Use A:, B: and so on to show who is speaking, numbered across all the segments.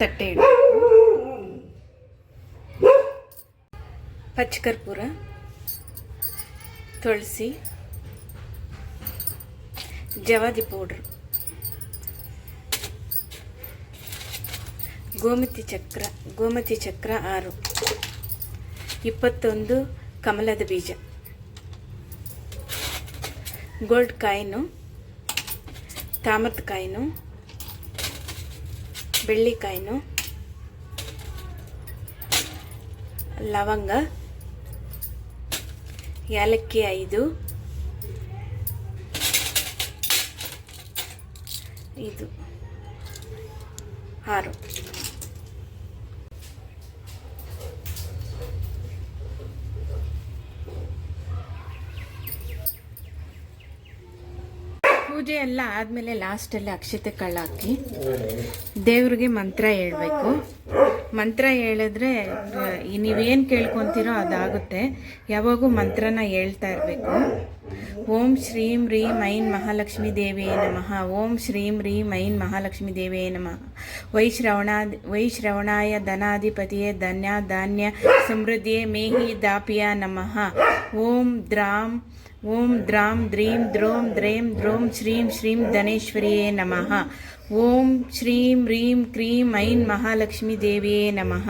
A: ತಟ್ಟೆ ಇಡು. ಪಚ್ಚಕರ್ಪೂರ, ತುಳಸಿ, ಜವಾದಿ ಪೌಡ್ರ್, ಗೋಮತಿ ಚಕ್ರ 6, 21 ಕಮಲದ ಬೀಜ, ಗೋಲ್ಡ್ ಕಾಯಿನು, ತಾಮ್ರದ ಕಾಯಿನು, ಬೆಳ್ಳಿ ಕಾಯಿನು, ಲವಂಗ, ಏಲಕ್ಕಿ 5, ಇದು 6. ಪೂಜೆ ಎಲ್ಲ ಆದಮೇಲೆ ಲಾಸ್ಟಲ್ಲಿ ಅಕ್ಷತೆ ಕಾಳು ಹಾಕಿ ದೇವ್ರಿಗೆ ಮಂತ್ರ ಹೇಳ್ಬೇಕು. ಮಂತ್ರ ಹೇಳಿದ್ರೆ ನೀವೇನು ಕೇಳ್ಕೊತೀರೋ ಅದಾಗುತ್ತೆ. ಯಾವಾಗೂ ಮಂತ್ರನ ಹೇಳ್ತಾ ಇರಬೇಕು. ಓಂ ಶ್ರೀಂ ರೀಂ ಐಂ ಮಹಾಲಕ್ಷ್ಮೀ ದೇವಿಯೇ ನಮಃ. ಓಂ ಶ್ರೀಂ ರೀಂ ಐಂ ಮಹಾಲಕ್ಷ್ಮೀ ದೇವಿಯೇ ನಮಃ. ವೈಶ್ರವಣಾಯ ಧನಾಧಿಪತಿಯೇ ಧನ್ಯ ಧಾನ್ಯ ಸಮೃದ್ಧಿಯೇ ಮೇಹಿ ದಾಪಿಯ ನಮಃ. ಓಂ ದ್ರಾಂ ದ್ರೀಂ ದ್ರೋಂ ದ್ರೇಂ ದ್ರೋಂ ಶ್ರೀಂ ಶ್ರೀಂ ಧನೇಶ್ವರಿಯೇ ನಮಃ. ಓಂ ಶ್ರೀಂ ರೀಂ ಕ್ರೀಂ ಐಂ ಮಹಾಲಕ್ಷ್ಮೀ ದೇವಿಯೇ ನಮಃ.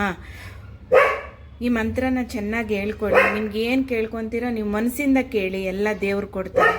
A: ಈ ಮಂತ್ರನ ಚೆನ್ನಾಗಿ ಹೇಳ್ಕೊಳ್ಳಿ. ನಿಮ್ಗೆ ಏನು ಕೇಳ್ಕೊತೀರೋ ನೀವು ಮನಸ್ಸಿಂದ ಕೇಳಿ, ಎಲ್ಲ ದೇವ್ರು ಕೊಡ್ತಾರೆ.